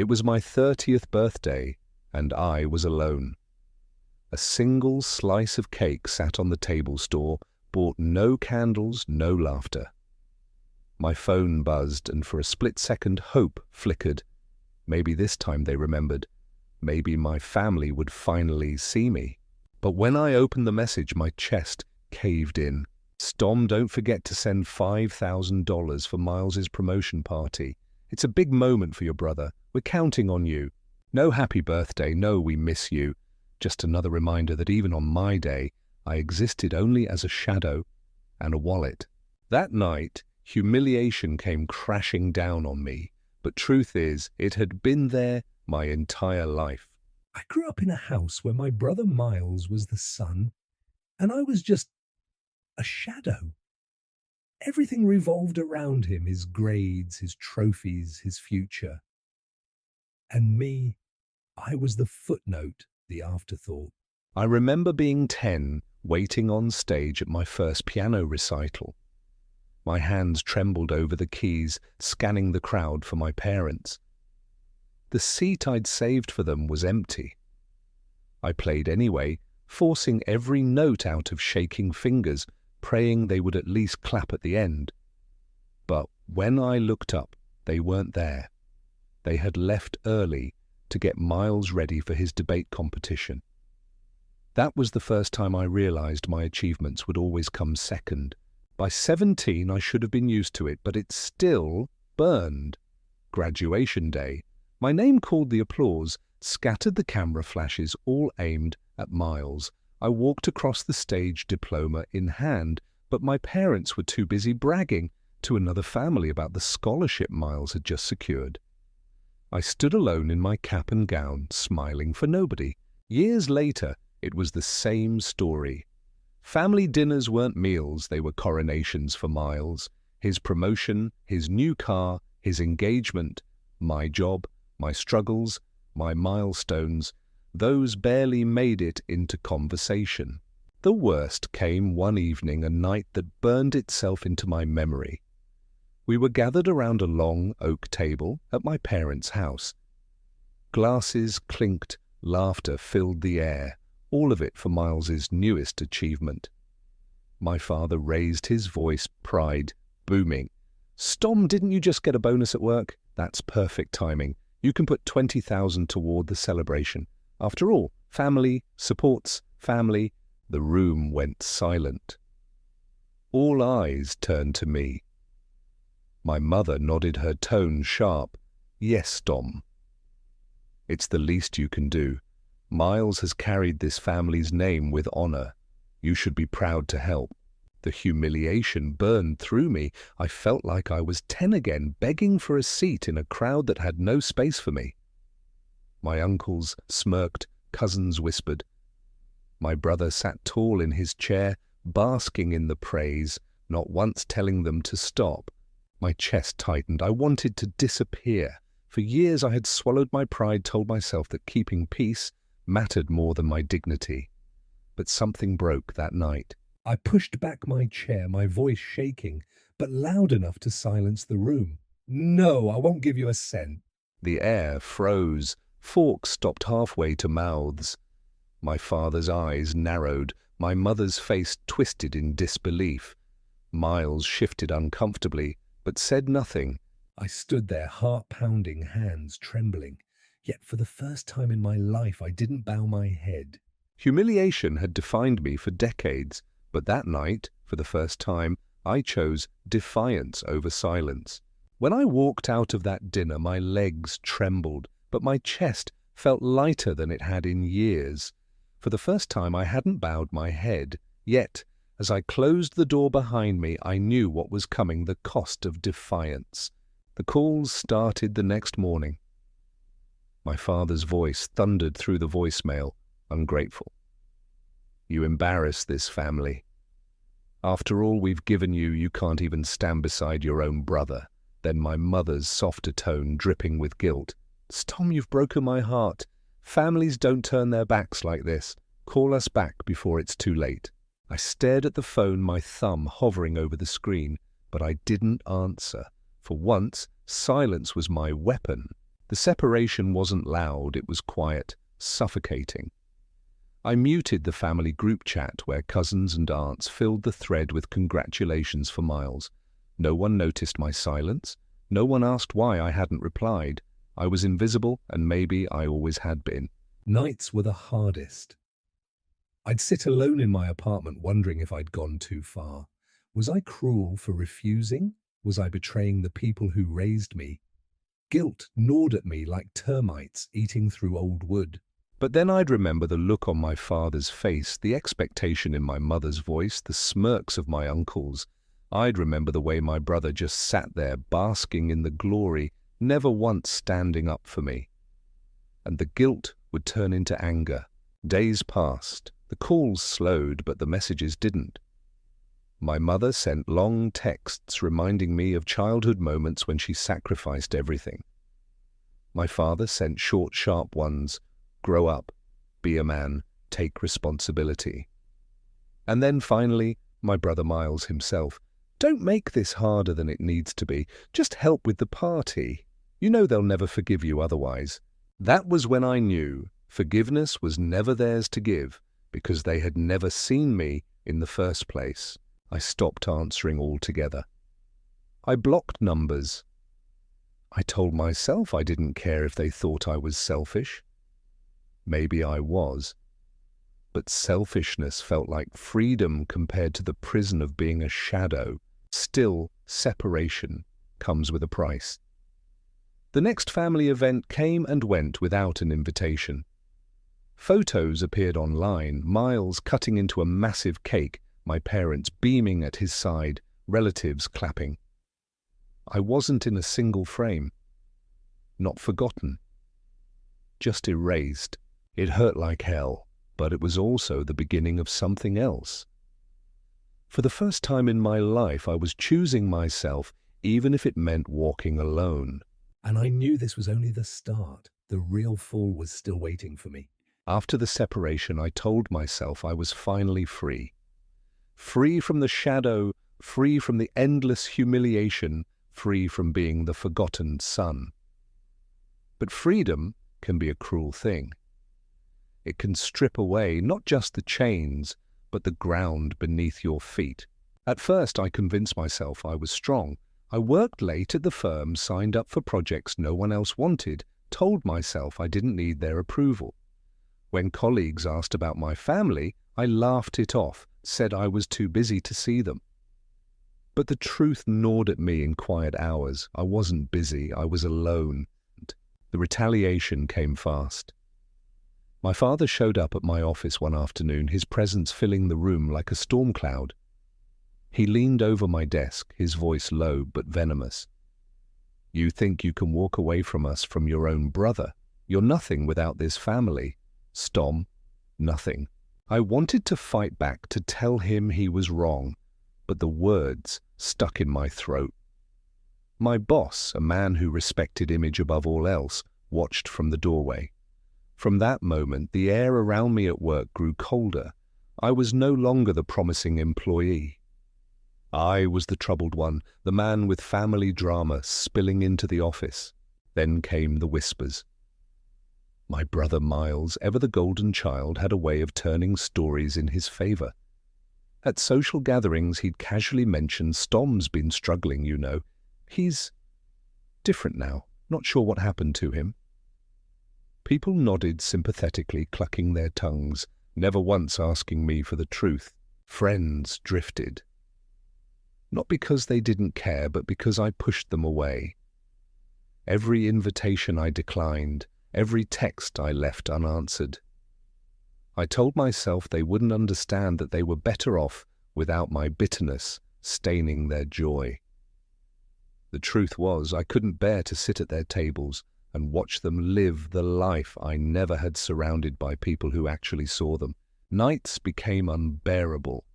It was my 30th birthday, and I was alone. A single slice of cake sat on the table store, brought no candles, no laughter. My phone buzzed, and for a split second hope flickered. Maybe this time they remembered. Maybe my family would finally see me. But when I opened the message, my chest caved in. Stom, don't forget to send $5,000 for Miles's promotion party. It's a big moment for your brother. We're counting on you. No happy birthday, no we miss you. Just another reminder that even on my day, I existed only as a shadow and a wallet. That night, humiliation came crashing down on me. But truth is, it had been there my entire life. I grew up in a house where my brother Miles was the sun, and I was just a shadow. Everything revolved around him, his grades, his trophies, his future. And me, I was the footnote, the afterthought. I remember being 10, waiting on stage at my first piano recital. My hands trembled over the keys, scanning the crowd for my parents. The seat I'd saved for them was empty. I played anyway, forcing every note out of shaking fingers, praying they would at least clap at the end. But when I looked up, they weren't there. They had left early to get Miles ready for his debate competition. That was the first time I realized my achievements would always come second. By 17, I should have been used to it, but it still burned. Graduation day. My name called the applause, scattered the camera flashes, all aimed at Miles. I walked across the stage, diploma in hand, but my parents were too busy bragging to another family about the scholarship Miles had just secured. I stood alone in my cap and gown, smiling for nobody. Years later, it was the same story. Family dinners weren't meals, they were coronations for Miles. His promotion, his new car, his engagement, my job, my struggles, my milestones, those barely made it into conversation. The worst came one evening, a night that burned itself into my memory. We were gathered around a long oak table at my parents' house. Glasses clinked, laughter filled the air, all of it for Miles's newest achievement. My father raised his voice, pride booming. "Stom, didn't you just get a bonus at work? That's perfect timing. You can put 20,000 toward the celebration. After all, family supports family." The room went silent. All eyes turned to me. My mother nodded, her tone sharp. "Yes, Stom. It's the least you can do. Miles has carried this family's name with honor. You should be proud to help." The humiliation burned through me. I felt like I was 10 again, begging for a seat in a crowd that had no space for me. My uncles smirked, cousins whispered. My brother sat tall in his chair, basking in the praise, not once telling them to stop. My chest tightened. I wanted to disappear. For years I had swallowed my pride, told myself that keeping peace mattered more than my dignity. But something broke that night. I pushed back my chair, my voice shaking, but loud enough to silence the room. "No, I won't give you a cent." The air froze. Forks stopped halfway to mouths. My father's eyes narrowed. My mother's face twisted in disbelief. Miles shifted uncomfortably, but said nothing. I stood there, heart pounding, hands trembling. Yet for the first time in my life, I didn't bow my head. Humiliation had defined me for decades, but that night, for the first time, I chose defiance over silence. When I walked out of that dinner, my legs trembled, but my chest felt lighter than it had in years. For the first time, I hadn't bowed my head. Yet, as I closed the door behind me, I knew what was coming, the cost of defiance. The calls started the next morning. My father's voice thundered through the voicemail, ungrateful. "You embarrass this family. After all we've given you, you can't even stand beside your own brother." Then my mother's softer tone, dripping with guilt. "Stom, you've broken my heart. Families don't turn their backs like this. Call us back before it's too late." I stared at the phone, my thumb hovering over the screen, but I didn't answer. For once, silence was my weapon. The separation wasn't loud, it was quiet, suffocating. I muted the family group chat where cousins and aunts filled the thread with congratulations for Miles. No one noticed my silence. No one asked why I hadn't replied. I was invisible, and maybe I always had been. Nights were the hardest. I'd sit alone in my apartment wondering if I'd gone too far. Was I cruel for refusing? Was I betraying the people who raised me? Guilt gnawed at me like termites eating through old wood. But then I'd remember the look on my father's face, the expectation in my mother's voice, the smirks of my uncles. I'd remember the way my brother just sat there basking in the glory, never once standing up for me. And the guilt would turn into anger. Days passed. The calls slowed, but the messages didn't. My mother sent long texts reminding me of childhood moments when she sacrificed everything. My father sent short, sharp ones. Grow up, be a man, take responsibility. And then finally, my brother Miles himself. Don't make this harder than it needs to be. Just help with the party. You know they'll never forgive you otherwise. That was when I knew forgiveness was never theirs to give because they had never seen me in the first place. I stopped answering altogether. I blocked numbers. I told myself I didn't care if they thought I was selfish. Maybe I was. But selfishness felt like freedom compared to the prison of being a shadow. Still, separation comes with a price. The next family event came and went without an invitation. Photos appeared online, Miles cutting into a massive cake, my parents beaming at his side, relatives clapping. I wasn't in a single frame. Not forgotten. Just erased. It hurt like hell, but it was also the beginning of something else. For the first time in my life, I was choosing myself, even if it meant walking alone. And I knew this was only the start. The real fall was still waiting for me. After the separation, I told myself I was finally free. Free from the shadow, free from the endless humiliation, free from being the forgotten son. But freedom can be a cruel thing. It can strip away not just the chains, but the ground beneath your feet. At first, I convinced myself I was strong. I worked late at the firm, signed up for projects no one else wanted, told myself I didn't need their approval. When colleagues asked about my family, I laughed it off, said I was too busy to see them. But the truth gnawed at me in quiet hours. I wasn't busy, I was alone. The retaliation came fast. My father showed up at my office one afternoon, his presence filling the room like a storm cloud. He leaned over my desk, his voice low but venomous. "You think you can walk away from us, from your own brother? You're nothing without this family. Stom, nothing." I wanted to fight back, to tell him he was wrong, but the words stuck in my throat. My boss, a man who respected image above all else, watched from the doorway. From that moment, the air around me at work grew colder. I was no longer the promising employee. I was the troubled one, the man with family drama spilling into the office. Then came the whispers. My brother Miles, ever the golden child, had a way of turning stories in his favor. At social gatherings, he'd casually mention, "Stom's been struggling, you know. He's different now, not sure what happened to him." People nodded sympathetically, clucking their tongues, never once asking me for the truth. Friends drifted. Not because they didn't care, but because I pushed them away. Every invitation I declined, every text I left unanswered. I told myself they wouldn't understand, that they were better off without my bitterness staining their joy. The truth was, I couldn't bear to sit at their tables and watch them live the life I never had, surrounded by people who actually saw them. Nights became unbearable.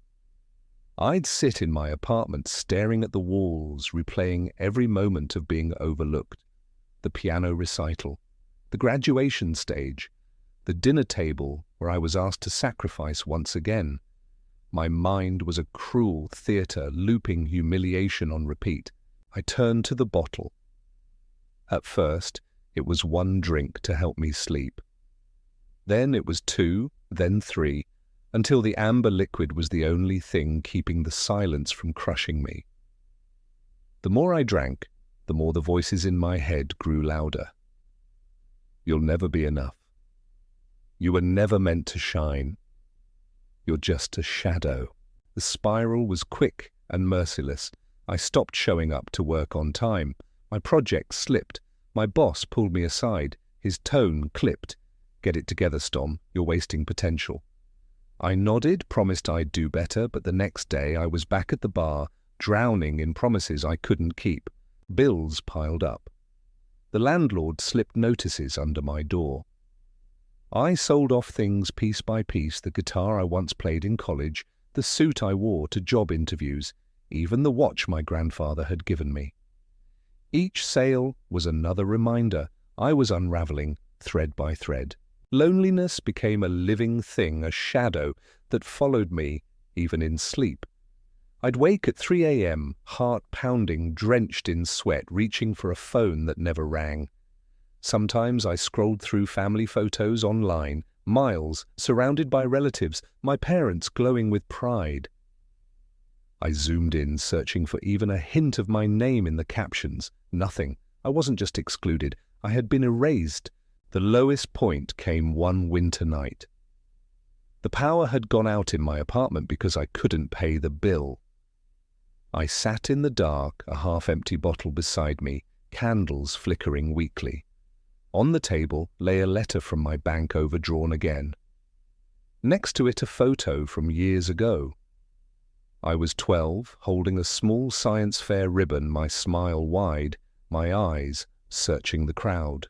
I'd sit in my apartment staring at the walls, replaying every moment of being overlooked. The piano recital, the graduation stage, the dinner table where I was asked to sacrifice once again. My mind was a cruel theatre, looping humiliation on repeat. I turned to the bottle. At first, It was one drink to help me sleep. Then it was 2, then 3, until the amber liquid was the only thing keeping the silence from crushing me. The more I drank, the more the voices in my head grew louder. You'll never be enough. You were never meant to shine. You're just a shadow. The spiral was quick and merciless. I stopped showing up to work on time. My project slipped. My boss pulled me aside. His tone clipped. Get it together, Stom. You're wasting potential. I nodded, promised I'd do better, but the next day I was back at the bar, drowning in promises I couldn't keep. Bills piled up. The landlord slipped notices under my door. I sold off things piece by piece: the guitar I once played in college, the suit I wore to job interviews, even the watch my grandfather had given me. Each sale was another reminder I was unraveling thread by thread. Loneliness became a living thing, a shadow that followed me even in sleep. I'd wake at 3 a.m., heart pounding, drenched in sweat, reaching for a phone that never rang. Sometimes I scrolled through family photos online, miles, surrounded by relatives, my parents glowing with pride. I zoomed in, searching for even a hint of my name in the captions. Nothing. I wasn't just excluded, I had been erased. The lowest point came one winter night. The power had gone out in my apartment because I couldn't pay the bill. I sat in the dark, a half-empty bottle beside me, candles flickering weakly. On the table lay a letter from my bank, overdrawn again. Next to it a photo from years ago. I was 12, holding a small science fair ribbon, my smile wide, my eyes searching the crowd.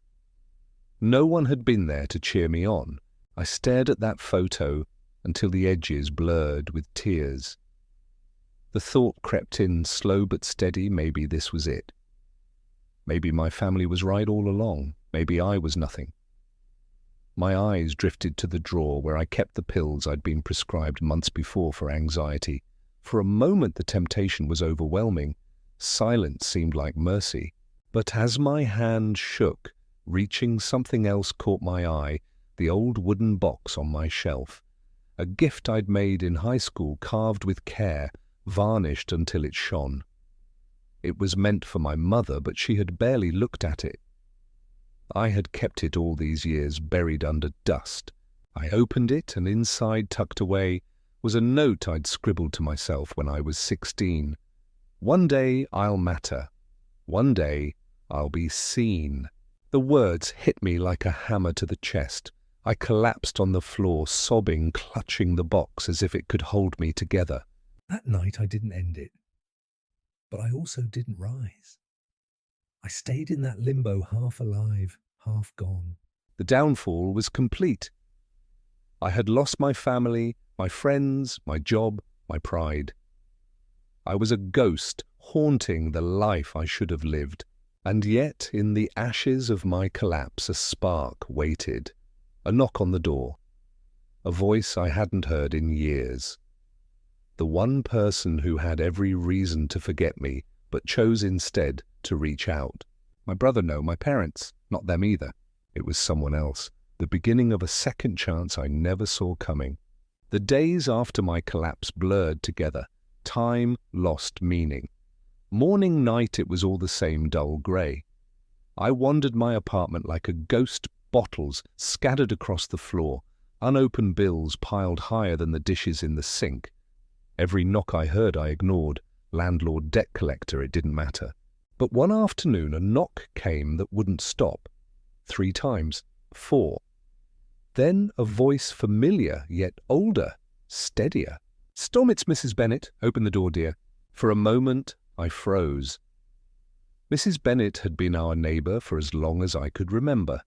No one had been there to cheer me on. I stared at that photo until the edges blurred with tears. The thought crept in, slow but steady, maybe this was it. Maybe my family was right all along. Maybe I was nothing. My eyes drifted to the drawer where I kept the pills I'd been prescribed months before for anxiety. For a moment the temptation was overwhelming. Silence seemed like mercy. But as my hand shook, reaching, something else caught my eye, the old wooden box on my shelf. A gift I'd made in high school, carved with care, varnished until it shone. It was meant for my mother, but she had barely looked at it. I had kept it all these years, buried under dust. I opened it, and inside, tucked away, was a note I'd scribbled to myself when I was 16. One day I'll matter. One day I'll be seen. The words hit me like a hammer to the chest. I collapsed on the floor, sobbing, clutching the box as if it could hold me together. That night I didn't end it, but I also didn't rise. I stayed in that limbo, half alive, half gone. The downfall was complete. I had lost my family, my friends, my job, my pride. I was a ghost, haunting the life I should have lived. And yet, in the ashes of my collapse, a spark waited. A knock on the door. A voice I hadn't heard in years. The one person who had every reason to forget me, but chose instead to reach out. My brother, no, my parents, not them either. It was someone else. The beginning of a second chance I never saw coming. The days after my collapse blurred together. Time lost meaning. Morning, night, it was all the same dull grey. I wandered my apartment like a ghost, bottles scattered across the floor, unopened bills piled higher than the dishes in the sink. Every knock I heard I ignored. Landlord, debt collector, it didn't matter. But one afternoon a knock came that wouldn't stop. 3 times, 4. Then a voice familiar, yet older, steadier. "Stom, it's Mrs. Bennet. Open the door, dear." For a moment I froze. Mrs. Bennet had been our neighbour for as long as I could remember.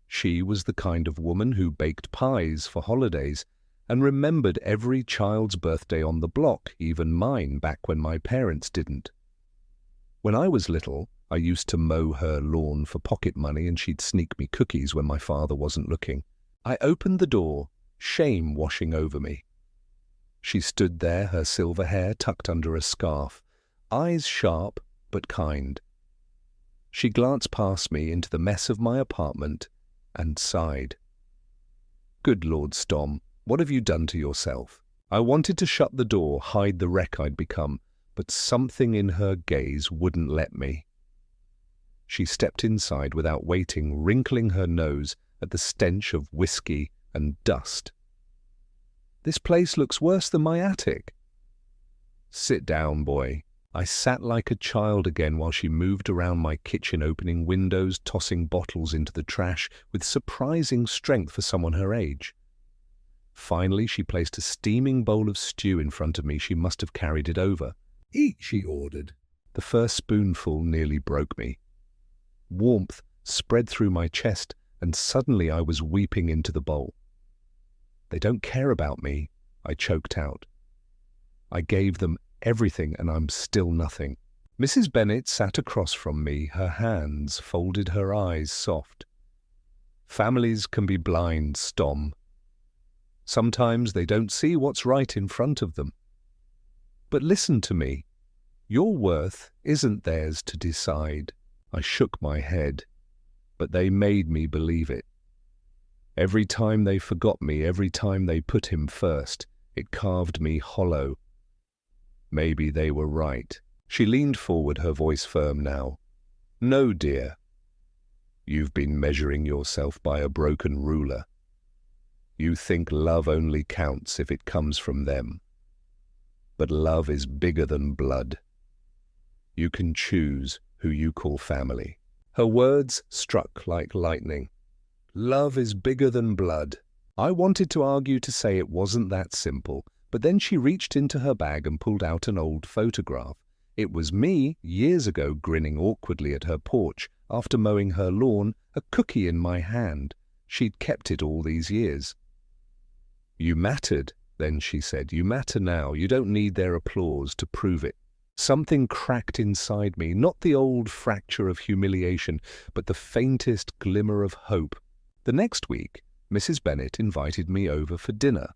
She was the kind of woman who baked pies for holidays and remembered every child's birthday on the block, even mine back when my parents didn't. When I was little, I used to mow her lawn for pocket money and she'd sneak me cookies when my father wasn't looking. I opened the door, shame washing over me. She stood there, her silver hair tucked under a scarf, eyes sharp but kind. She glanced past me into the mess of my apartment and sighed. Good Lord, Stom, what have you done to yourself? I wanted to shut the door, hide the wreck I'd become, but something in her gaze wouldn't let me. She stepped inside without waiting, wrinkling her nose at the stench of whiskey and dust. This place looks worse than my attic. Sit down, boy. I sat like a child again while she moved around my kitchen, opening windows, tossing bottles into the trash with surprising strength for someone her age. Finally, she placed a steaming bowl of stew in front of me. She must have carried it over. Eat, she ordered. The first spoonful nearly broke me. Warmth spread through my chest, and suddenly I was weeping into the bowl. They don't care about me, I choked out. I gave them everything, and I'm still nothing. Mrs. Bennet sat across from me, her hands folded, her eyes soft. Families can be blind, Stom. Sometimes they don't see what's right in front of them. But listen to me. Your worth isn't theirs to decide. I shook my head, but they made me believe it. Every time they forgot me, every time they put him first, it carved me hollow. Maybe they were right. She leaned forward, her voice firm now. No, dear. You've been measuring yourself by a broken ruler. You think love only counts if it comes from them. But love is bigger than blood. You can choose who you call family. Her words struck like lightning. Love is bigger than blood. I wanted to argue, to say it wasn't that simple, but then she reached into her bag and pulled out an old photograph. It was me, years ago, grinning awkwardly at her porch after mowing her lawn, a cookie in my hand. She'd kept it all these years. You mattered, then, she said. You matter now. You don't need their applause to prove it. Something cracked inside me, not the old fracture of humiliation, but the faintest glimmer of hope. The next week, Mrs. Bennet invited me over for dinner.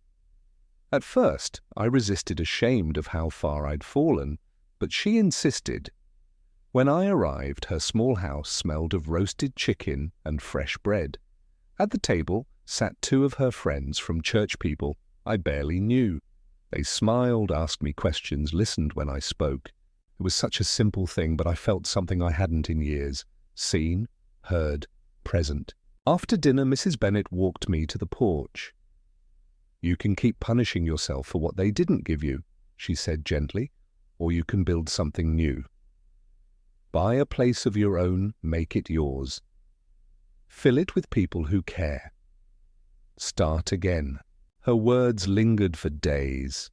At first, I resisted, ashamed of how far I'd fallen, but she insisted. When I arrived, her small house smelled of roasted chicken and fresh bread. At the table sat two of her friends from church, people I barely knew. They smiled, asked me questions, listened when I spoke. It was such a simple thing, but I felt something I hadn't in years. Seen, heard, present. After dinner, Mrs. Bennet walked me to the porch. You can keep punishing yourself for what they didn't give you, she said gently, or you can build something new. Buy a place of your own, make it yours. Fill it with people who care. Start again. Her words lingered for days.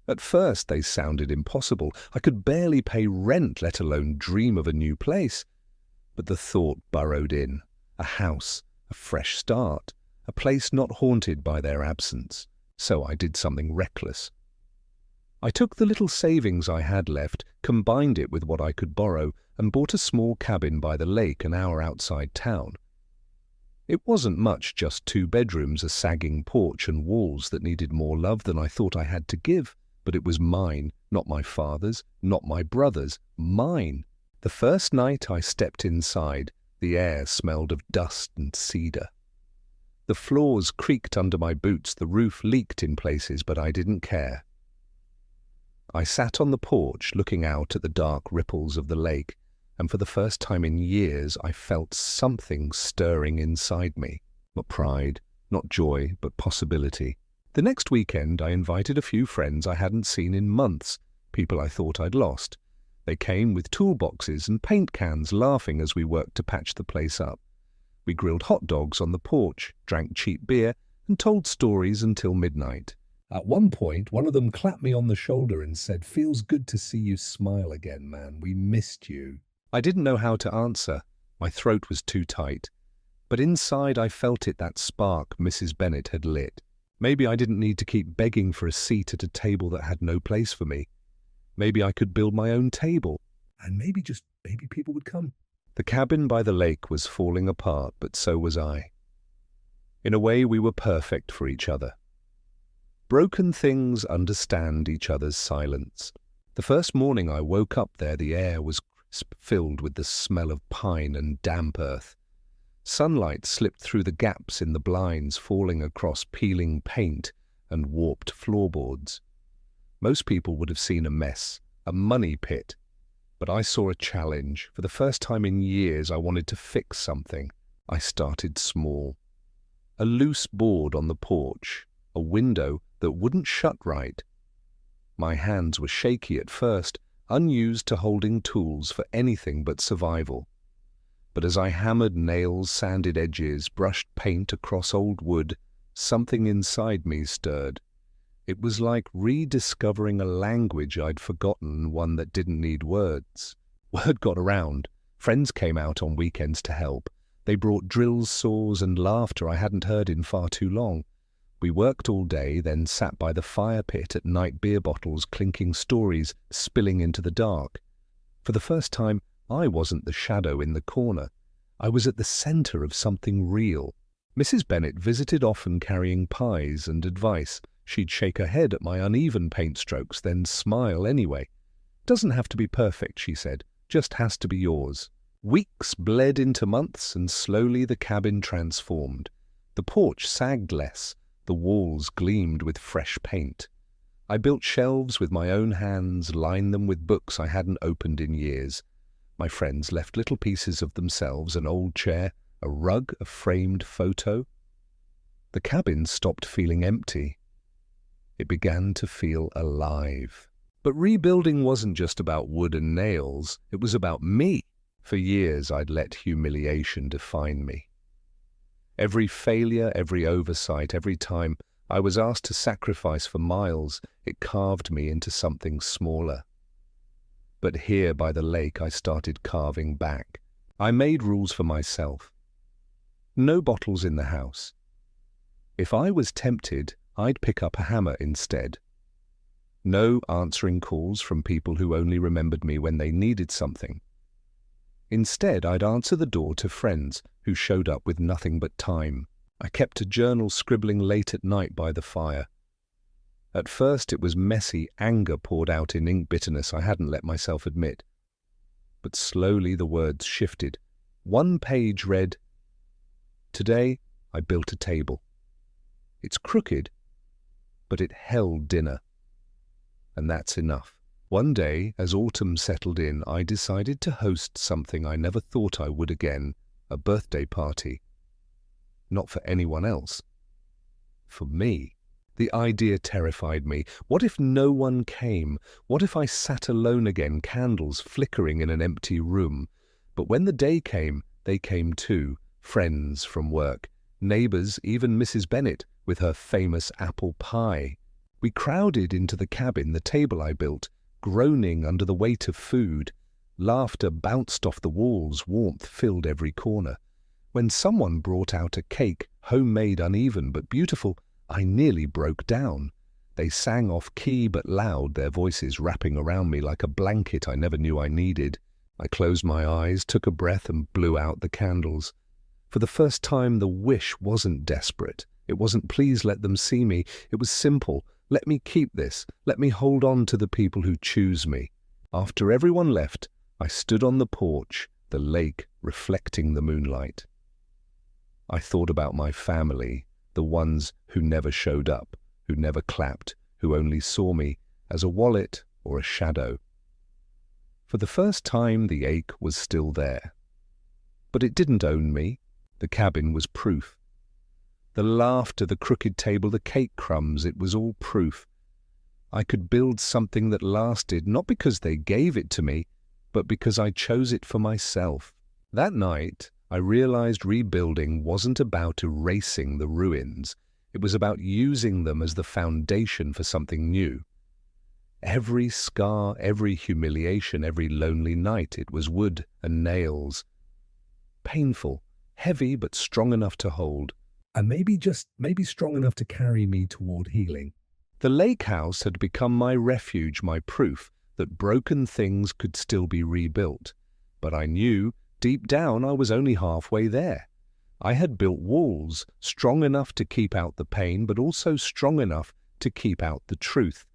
At first they sounded impossible. I could barely pay rent, let alone dream of a new place. But the thought burrowed in. A house, a fresh start, a place not haunted by their absence. So I did something reckless. I took the little savings I had left, combined it with what I could borrow, and bought a small cabin by the lake an hour outside town. It wasn't much, just 2 bedrooms, a sagging porch, and walls that needed more love than I thought I had to give. But it was mine, not my father's, not my brother's, mine. The first night I stepped inside, the air smelled of dust and cedar. The floors creaked under my boots, the roof leaked in places, but I didn't care. I sat on the porch, looking out at the dark ripples of the lake, and for the first time in years I felt something stirring inside me. Not pride, not joy, but possibility. The next weekend I invited a few friends I hadn't seen in months, people I thought I'd lost. They came with toolboxes and paint cans, laughing as we worked to patch the place up. We grilled hot dogs on the porch, drank cheap beer, and told stories until midnight. At one point, one of them clapped me on the shoulder and said, "Feels good to see you smile again, man. We missed you." I didn't know how to answer. My throat was too tight. But inside I felt it, that spark Mrs. Bennet had lit. Maybe I didn't need to keep begging for a seat at a table that had no place for me. Maybe I could build my own table. And maybe people would come. The cabin by the lake was falling apart, but so was I. In a way, we were perfect for each other. Broken things understand each other's silence. The first morning I woke up there, the air was crisp filled with the smell of pine and damp earth. Sunlight slipped through the gaps in the blinds, falling across peeling paint and warped floorboards. Most people would have seen a mess, a money pit. But I saw a challenge. For the first time in years, I wanted to fix something. I started small. A loose board on the porch, a window that wouldn't shut right. My hands were shaky at first, unused to holding tools for anything but survival. But as I hammered nails, sanded edges, brushed paint across old wood, something inside me stirred. It was like rediscovering a language I'd forgotten, one that didn't need words. Word got around. Friends came out on weekends to help. They brought drills, saws, and laughter I hadn't heard in far too long. We worked all day, then sat by the fire pit at night, beer bottles clinking, stories spilling into the dark. For the first time, I wasn't the shadow in the corner. I was at the center of something real. Mrs. Bennet visited often, carrying pies and advice. She'd shake her head at my uneven paint strokes, then smile anyway. "Doesn't have to be perfect," she said. "Just has to be yours." Weeks bled into months, and slowly the cabin transformed. The porch sagged less. The walls gleamed with fresh paint. I built shelves with my own hands, lined them with books I hadn't opened in years. My friends left little pieces of themselves, an old chair, a rug, a framed photo. The cabin stopped feeling empty. It began to feel alive. But rebuilding wasn't just about wood and nails. It was about me. For years, I'd let humiliation define me. Every failure, every oversight, every time I was asked to sacrifice for miles, it carved me into something smaller. But here by the lake, I started carving back. I made rules for myself. No bottles in the house. If I was tempted, I'd pick up a hammer instead. No answering calls from people who only remembered me when they needed something. Instead, I'd answer the door to friends who showed up with nothing but time. I kept a journal, scribbling late at night by the fire. At first it was messy, anger poured out in ink, bitterness I hadn't let myself admit. But slowly the words shifted. One page read, "Today I built a table. It's crooked, but it held dinner. And that's enough." One day, as autumn settled in, I decided to host something I never thought I would again, a birthday party. Not for anyone else. For me. The idea terrified me. What if no one came? What if I sat alone again, candles flickering in an empty room? But when the day came, they came too. Friends from work, neighbors, even Mrs. Bennet with her famous apple pie. We crowded into the cabin, the table I built, groaning under the weight of food. Laughter bounced off the walls, warmth filled every corner. When someone brought out a cake, homemade, uneven but beautiful, I nearly broke down. They sang off key but loud, their voices wrapping around me like a blanket I never knew I needed. I closed my eyes, took a breath, and blew out the candles. For the first time, the wish wasn't desperate. It wasn't, "Please let them see me." It was simple. "Let me keep this. Let me hold on to the people who choose me." After everyone left, I stood on the porch, the lake reflecting the moonlight. I thought about my family, the ones who never showed up, who never clapped, who only saw me as a wallet or a shadow. For the first time, the ache was still there. But it didn't own me. The cabin was proof. The laughter, the crooked table, the cake crumbs, it was all proof. I could build something that lasted, not because they gave it to me, but because I chose it for myself. That night, I realized rebuilding wasn't about erasing the ruins. It was about using them as the foundation for something new. Every scar, every humiliation, every lonely night, it was wood and nails. Painful, heavy, but strong enough to hold. And maybe strong enough to carry me toward healing. The lake house had become my refuge, my proof that broken things could still be rebuilt. But I knew, deep down, I was only halfway there. I had built walls strong enough to keep out the pain, but also strong enough to keep out the truth.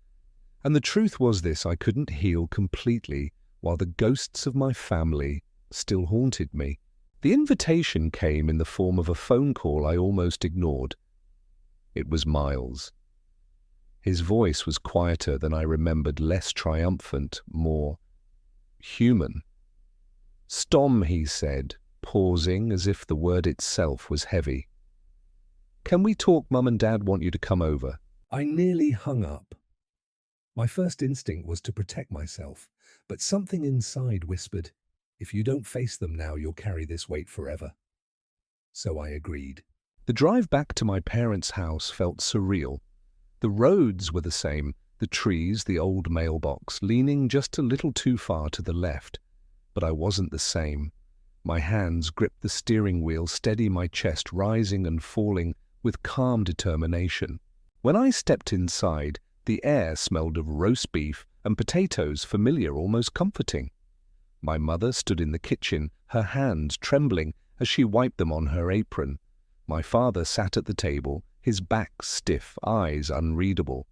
And the truth was this: I couldn't heal completely while the ghosts of my family still haunted me. The invitation came in the form of a phone call I almost ignored. It was Miles. His voice was quieter than I remembered, less triumphant, more human. "Stom," he said, pausing as if the word itself was heavy. "Can we talk? Mum and Dad want you to come over." I nearly hung up. My first instinct was to protect myself, but something inside whispered, "If you don't face them now, you'll carry this weight forever." So I agreed. The drive back to my parents' house felt surreal. The roads were the same, the trees, the old mailbox, leaning just a little too far to the left. But I wasn't the same. My hands gripped the steering wheel, steady, my chest rising and falling with calm determination. When I stepped inside, the air smelled of roast beef and potatoes, familiar, almost comforting. My mother stood in the kitchen, her hands trembling as she wiped them on her apron. My father sat at the table, his back stiff, eyes unreadable.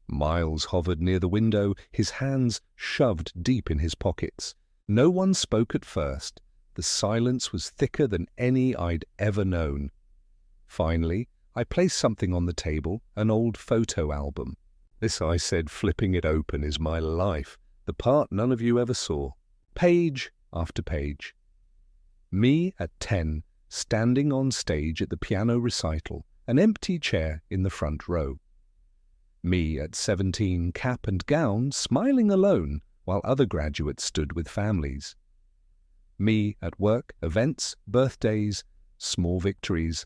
Miles hovered near the window, his hands shoved deep in his pockets. No one spoke at first. The silence was thicker than any I'd ever known. Finally, I placed something on the table, an old photo album. "This," I said, flipping it open, "is my life, the part none of you ever saw." Page after page. Me at 10, standing on stage at the piano recital, an empty chair in the front row. Me at 17, cap and gown, smiling alone, while other graduates stood with families. Me at work, events, birthdays, small victories,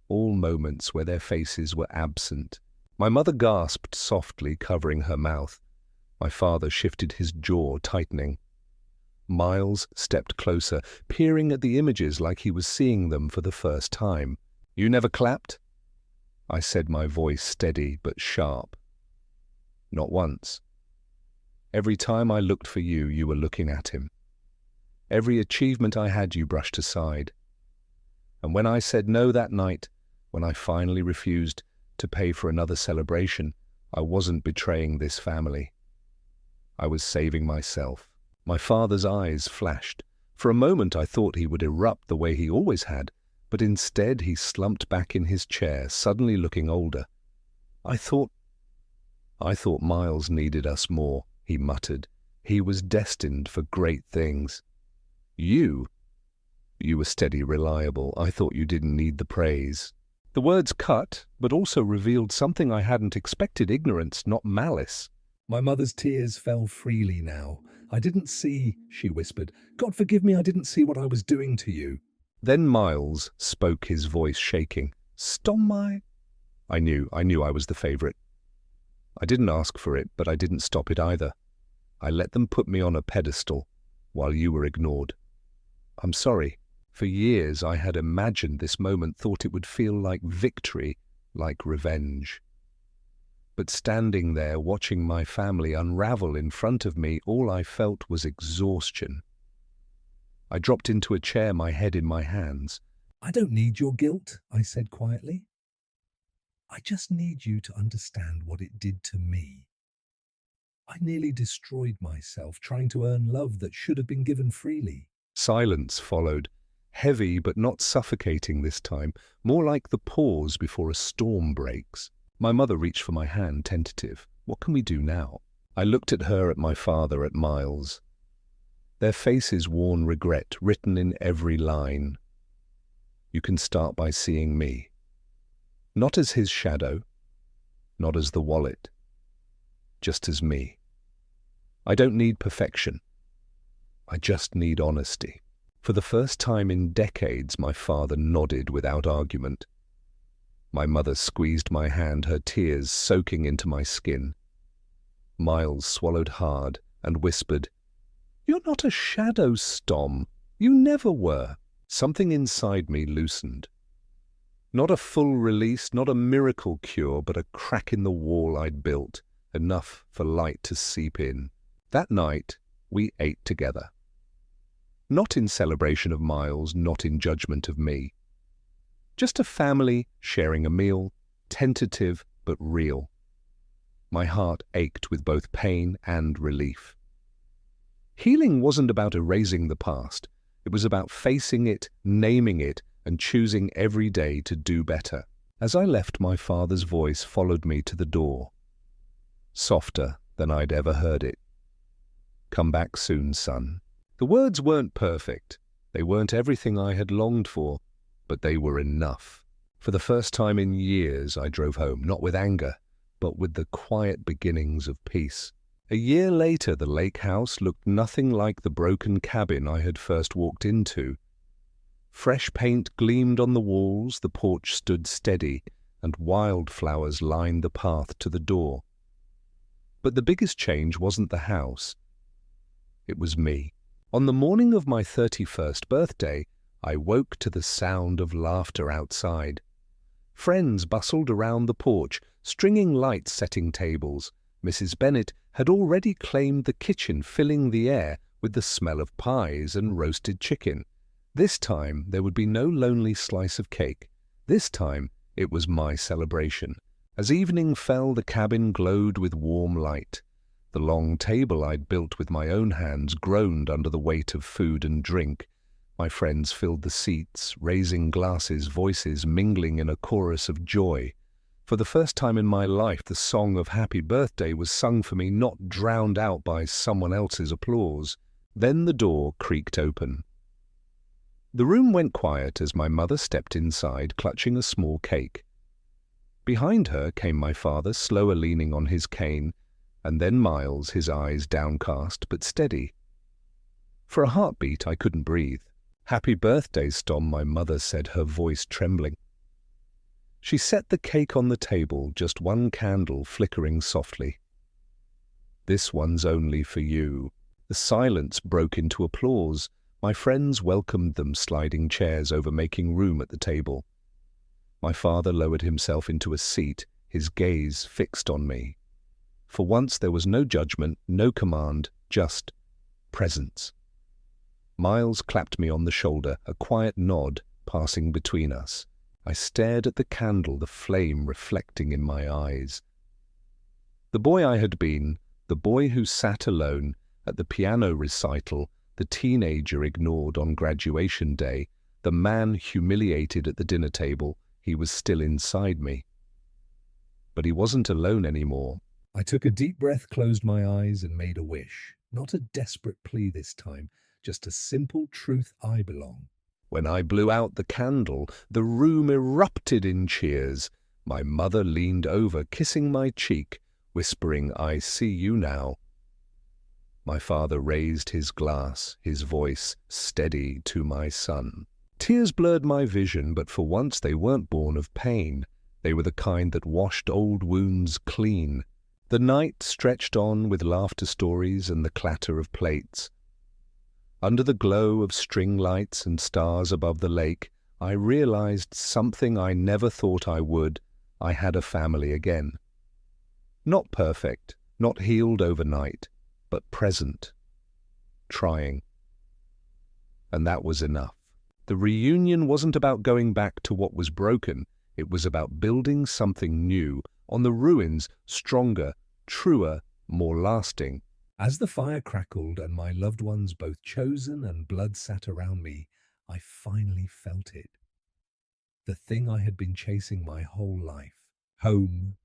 all moments where their faces were absent. My mother gasped softly, covering her mouth. My father shifted, his jaw tightening. Miles stepped closer, peering at the images like he was seeing them for the first time. "You never clapped?" I said, my voice steady but sharp. "Not once. Every time I looked for you, you were looking at him. Every achievement I had, you brushed aside. And when I said no that night, when I finally refused to pay for another celebration, I wasn't betraying this family. I was saving myself." My father's eyes flashed. For a moment I thought he would erupt the way he always had, but instead he slumped back in his chair, suddenly looking older. I thought Miles needed us more," he muttered. "He was destined for great things. You were steady, reliable. I thought you didn't need the praise." The words cut, but also revealed something I hadn't expected: ignorance, not malice. My mother's tears fell freely now. "I didn't see," she whispered. "God forgive me, I didn't see what I was doing to you." Then Miles spoke, his voice shaking. "Stom, I knew I was the favorite. I didn't ask for it, but I didn't stop it either. I let them put me on a pedestal while you were ignored. I'm sorry. For years I had imagined this moment, thought it would feel like victory, like revenge. But standing there, watching my family unravel in front of me, all I felt was exhaustion. I dropped into a chair, my head in my hands. "I don't need your guilt," I said quietly. "I just need you to understand what it did to me. I nearly destroyed myself trying to earn love that should have been given freely." Silence followed, heavy but not suffocating this time, more like the pause before a storm breaks. My mother reached for my hand, tentative. "What can we do now?" I looked at her, at my father, at Miles. Their faces worn regret, written in every line. "You can start by seeing me. Not as his shadow, not as the wallet, just as me. I don't need perfection. I just need honesty." For the first time in decades, my father nodded without argument. My mother squeezed my hand, her tears soaking into my skin. Miles swallowed hard and whispered, "You're not a shadow, Stom. You never were." Something inside me loosened. Not a full release, not a miracle cure, but a crack in the wall I'd built, enough for light to seep in. That night, we ate together. Not in celebration of Miles, not in judgment of me. Just a family sharing a meal, tentative but real. My heart ached with both pain and relief. Healing wasn't about erasing the past. It was about facing it, naming it, and choosing every day to do better. As I left, my father's voice followed me to the door, softer than I'd ever heard it. "Come back soon, son." The words weren't perfect. They weren't everything I had longed for, but they were enough. For the first time in years, I drove home, not with anger, but with the quiet beginnings of peace. A year later, the lake house looked nothing like the broken cabin I had first walked into. Fresh paint gleamed on the walls, the porch stood steady, and wildflowers lined the path to the door. But the biggest change wasn't the house. It was me. On the morning of my 31st birthday, I woke to the sound of laughter outside. Friends bustled around the porch, stringing lights, setting tables. Mrs. Bennet had already claimed the kitchen, filling the air with the smell of pies and roasted chicken. This time there would be no lonely slice of cake. This time it was my celebration. As evening fell, the cabin glowed with warm light. The long table I'd built with my own hands groaned under the weight of food and drink. My friends filled the seats, raising glasses, voices mingling in a chorus of joy. For the first time in my life, the song of happy birthday was sung for me, not drowned out by someone else's applause. Then the door creaked open. The room went quiet as my mother stepped inside, clutching a small cake. Behind her came my father, slower, leaning on his cane, and then Miles, his eyes downcast but steady. For a heartbeat, I couldn't breathe. "Happy birthday, Stom," my mother said, her voice trembling. She set the cake on the table, just one candle flickering softly. "This one's only for you." The silence broke into applause. My friends welcomed them, sliding chairs over, making room at the table. My father lowered himself into a seat, his gaze fixed on me. For once there was no judgment, no command, just presence. Miles clapped me on the shoulder, a quiet nod passing between us. I stared at the candle, the flame reflecting in my eyes. The boy I had been, the boy who sat alone at the piano recital, the teenager ignored on graduation day, the man humiliated at the dinner table, he was still inside me. But he wasn't alone anymore. I took a deep breath, closed my eyes, and made a wish. Not a desperate plea this time, just a simple truth: I belong. When I blew out the candle, the room erupted in cheers. My mother leaned over, kissing my cheek, whispering, "I see you now." My father raised his glass, his voice steady, to my son. Tears blurred my vision, but for once they weren't born of pain. They were the kind that washed old wounds clean. The night stretched on with laughter stories and the clatter of plates. Under the glow of string lights and stars above the lake, I realized something I never thought I would. I had a family again. Not perfect, not healed overnight, but present, trying. And that was enough. The reunion wasn't about going back to what was broken. It was about building something new, on the ruins, stronger, truer, more lasting. As the fire crackled and my loved ones, both chosen and blood, sat around me, I finally felt it. The thing I had been chasing my whole life. Home,